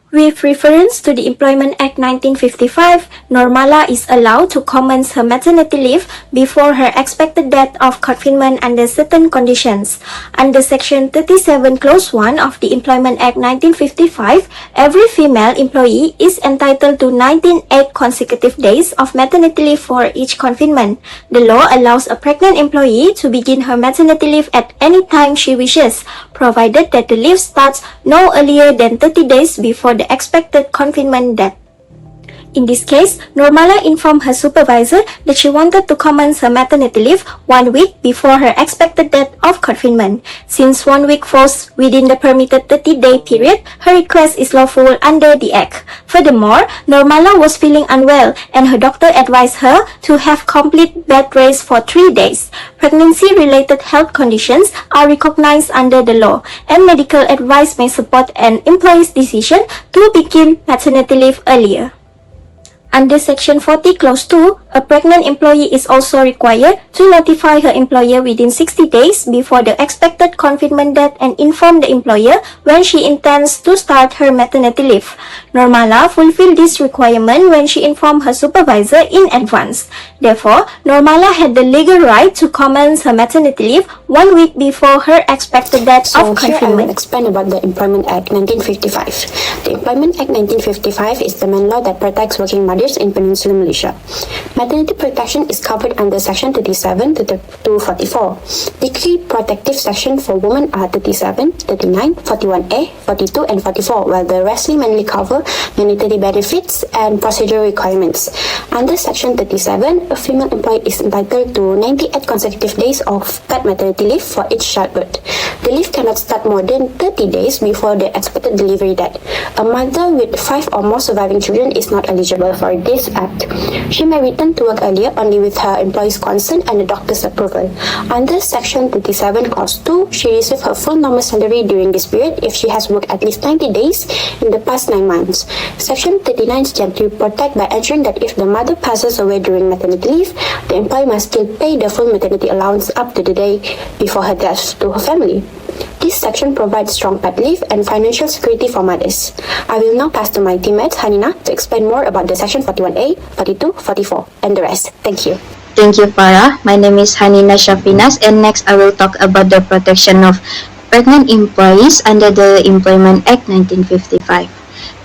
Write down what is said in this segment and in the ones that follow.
With reference to the Employment Act 1955, Normala is allowed to commence her maternity leave before her expected date of confinement under certain conditions. Under Section 37 Clause 1 of the Employment Act 1955, every female employee is entitled to 19 consecutive days of maternity leave for each confinement. The law allows a pregnant employee to begin her maternity leave at any time she wishes, provided that the leave starts no earlier than 30 days before the expected confinement date. In this case, Normala informed her supervisor that she wanted to commence her maternity leave 1 week before her expected date of confinement. Since 1 week falls within the permitted 30-day period, her request is lawful under the Act. Furthermore, Normala was feeling unwell and her doctor advised her to have complete bed rest for 3 days. Pregnancy-related health conditions are recognized under the law, and medical advice may support an employee's decision to begin maternity leave earlier. Under Section 40 Clause 2, a pregnant employee is also required to notify her employer within 60 days before the expected confinement date and inform the employer when she intends to start her maternity leave. Normala fulfilled this requirement when she informed her supervisor in advance. Therefore, Normala had the legal right to commence her maternity leave 1 week before her expected date of confinement. Here I will explain about the Employment Act 1955. The Employment Act 1955 is the main law that protects working mothers in Peninsular Malaysia. Maternity protection is covered under Section 37 to 44. The key protective sections for women are 37, 39, 41A, 42, and 44, while the rest mainly cover monetary benefits and procedural requirements. Under Section 37, a female employee is entitled to 98 consecutive days of paid maternity leave for each childbirth. The leave cannot start more than 30 days before the expected delivery date. A mother with 5 or more surviving children is not eligible for this act. She may return to work earlier only with her employer's consent and the doctor's approval. Under Section 37 Clause 2, she receives her full normal salary during this period if she has worked at least 90 days in the past 9 months. Section 39 is to protect by ensuring that if the mother passes away during maternity leave, the employer must still pay the full maternity allowance up to the day before her death to her family. This section provides strong paid leave and financial security for mothers. I will now pass to my teammate Hanina to explain more about the Section 41A, 42, 44, and the rest. Thank you. Thank you, Farah. My name is Hanina Shafinas, and next I will talk about the protection of pregnant employees under the Employment Act 1955.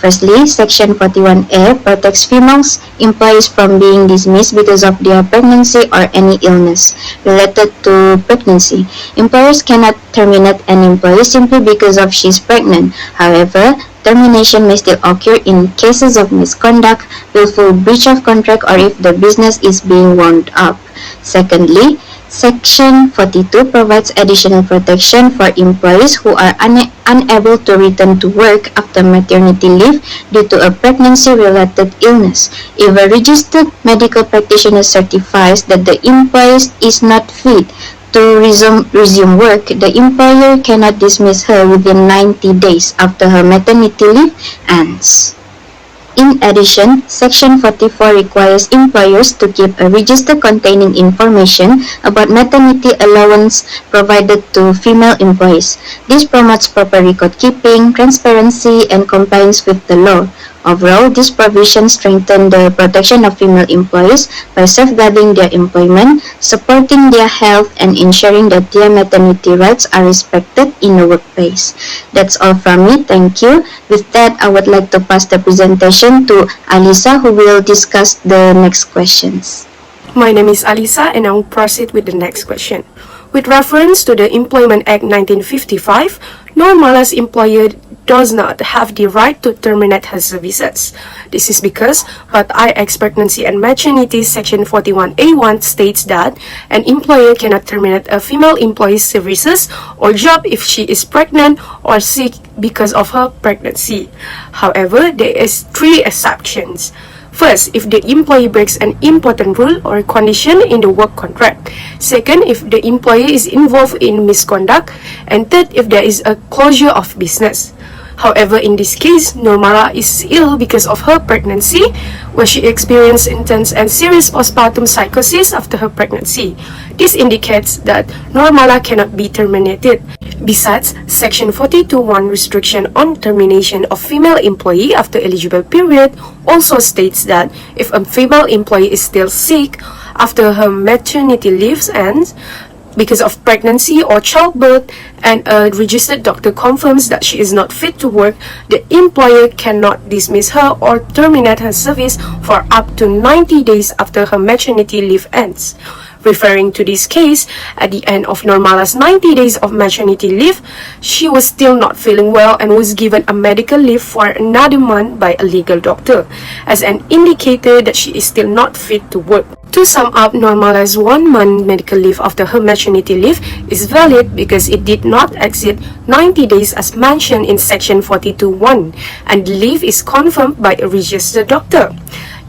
Firstly, Section 41A protects female employees from being dismissed because of their pregnancy or any illness related to pregnancy. Employers cannot terminate an employee simply because of she's pregnant. However, termination may still occur in cases of misconduct, willful breach of contract, or if the business is being wound up. Secondly, Section 42 provides additional protection for employees who are unable to return to work after maternity leave due to a pregnancy-related illness. If a registered medical practitioner certifies that the employee is not fit to resume work, the employer cannot dismiss her within 90 days after her maternity leave ends. In addition, Section 44 requires employers to keep a register containing information about maternity allowance provided to female employees. This promotes proper record keeping, transparency, and compliance with the law. Overall, this provision strengthens the protection of female employees by safeguarding their employment, supporting their health, and ensuring that their maternity rights are respected in the workplace. That's all from me. Thank you. With that, I would like to pass the presentation to Alisa, who will discuss the next questions. My name is Alisa, and I will proceed with the next question. With reference to the Employment Act 1955, Normala's employer does not have the right to terminate her services. This is because IX Pregnancy and Maternity Section 41A1 states that an employer cannot terminate a female employee's services or job if she is pregnant or sick because of her pregnancy. However, there is 3 exceptions. First, if the employee breaks an important rule or condition in the work contract. Second, if the employee is involved in misconduct. And third, if there is a closure of business. However, in this case, Normala is ill because of her pregnancy, where she experienced intense and serious postpartum psychosis after her pregnancy. This indicates that Normala cannot be terminated. Besides, Section 42(1) restriction on termination of female employee after eligible period also states that if a female employee is still sick after her maternity leave ends, because of pregnancy or childbirth, and a registered doctor confirms that she is not fit to work, the employer cannot dismiss her or terminate her service for up to 90 days after her maternity leave ends. Referring to this case, at the end of Normala's 90 days of maternity leave, she was still not feeling well and was given a medical leave for another month by a legal doctor, as an indicator that she is still not fit to work. To sum up, Normala's 1-month medical leave after her maternity leave is valid because it did not exceed 90 days as mentioned in Section 42(1), and the leave is confirmed by a registered doctor.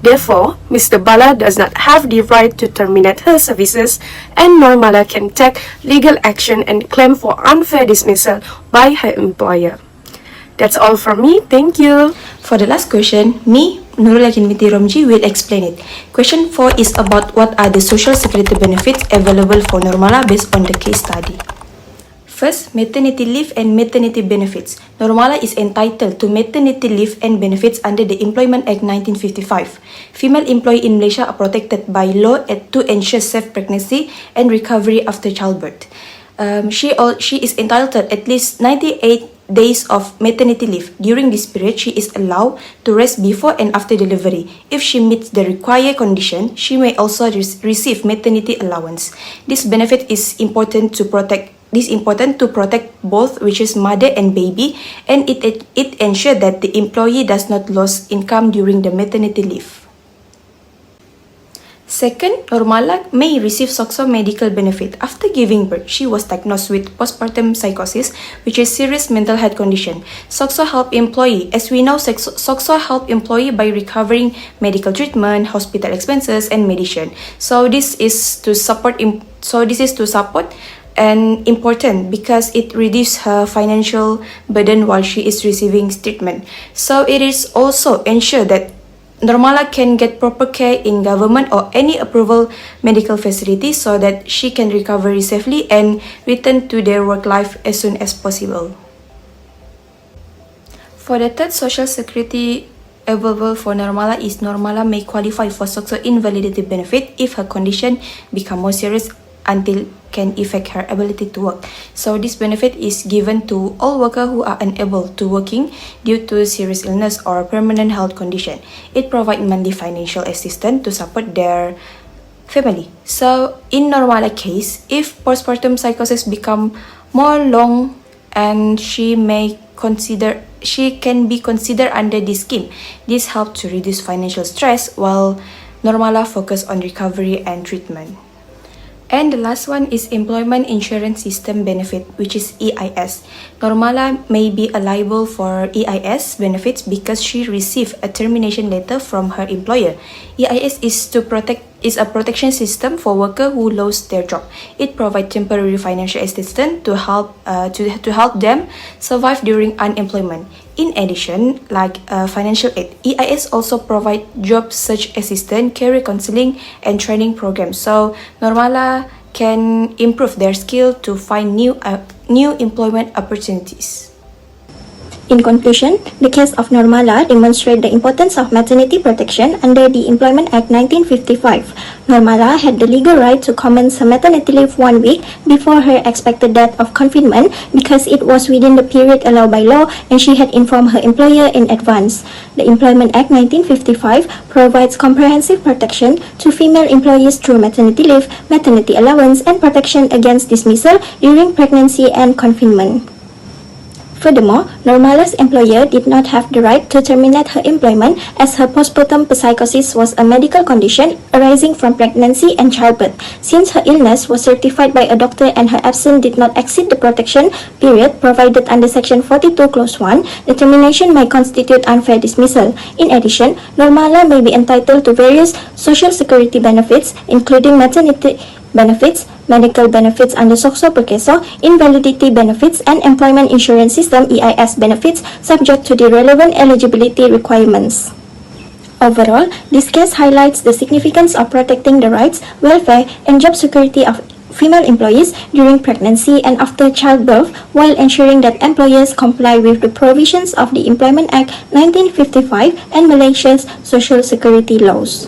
Therefore, Mr. Bala does not have the right to terminate her services, and Normala can take legal action and claim for unfair dismissal by her employer. That's all from me. Thank you. For the last question, me, Nurul Yakinmiti Romji, will explain it. Question 4 is about what are the social security benefits available for Normala based on the case study. First, maternity leave and maternity benefits. Normala is entitled to maternity leave and benefits under the Employment Act 1955. Female employees in Malaysia are protected by law to ensure safe pregnancy and recovery after childbirth. She is entitled to at least 98 days of maternity leave. During this period, she is allowed to rest before and after delivery. If she meets the required condition, she may also receive maternity allowance. This benefit is important to protect both, which is mother and baby, and it ensures that the employee does not lose income during the maternity leave. Second, Normala may receive SOCSO medical benefit. After giving birth, she was diagnosed with postpartum psychosis, which is serious mental health condition. SOCSO help employee. As we know, SOCSO help employee by recovering medical treatment, hospital expenses, and medicine. So this is to support and important because it reduces her financial burden while she is receiving treatment. So it is also ensure that Normala can get proper care in government or any approval medical facility so that she can recover safely and return to their work life as soon as possible. For the third social security available for Normala is Normala may qualify for SOCSO invalidity benefit if her condition become more serious until can affect her ability to work. So this benefit is given to all workers who are unable to working due to serious illness or permanent health condition. It provides monthly financial assistance to support their family. So in Normala case, if postpartum psychosis become more long and she can be considered under this scheme. This helps to reduce financial stress while Normala focus on recovery and treatment. And the last one is Employment Insurance System Benefit, which is EIS. Normala may be liable for EIS benefits because she received a termination letter from her employer. EIS is a protection system for workers who lost their job. It provides temporary financial assistance to help them survive during unemployment. In addition, like financial aid, EIS also provide job search assistance, career counseling, and training programs. So Normala can improve their skill to find new employment opportunities. In conclusion, the case of Normala demonstrates the importance of maternity protection under the Employment Act 1955. Normala had the legal right to commence her maternity leave 1 week before her expected date of confinement because it was within the period allowed by law and she had informed her employer in advance. The Employment Act 1955 provides comprehensive protection to female employees through maternity leave, maternity allowance, and protection against dismissal during pregnancy and confinement. Furthermore, Normala's employer did not have the right to terminate her employment as her postpartum psychosis was a medical condition arising from pregnancy and childbirth. Since her illness was certified by a doctor and her absence did not exceed the protection period provided under Section 42 Clause 1, the termination may constitute unfair dismissal. In addition, Normala may be entitled to various social security benefits, including maternity benefits, medical benefits under SOCSO Perkeso, invalidity benefits, and employment insurance system EIS benefits subject to the relevant eligibility requirements. Overall, this case highlights the significance of protecting the rights, welfare, and job security of female employees during pregnancy and after childbirth while ensuring that employers comply with the provisions of the Employment Act 1955 and Malaysia's Social Security laws.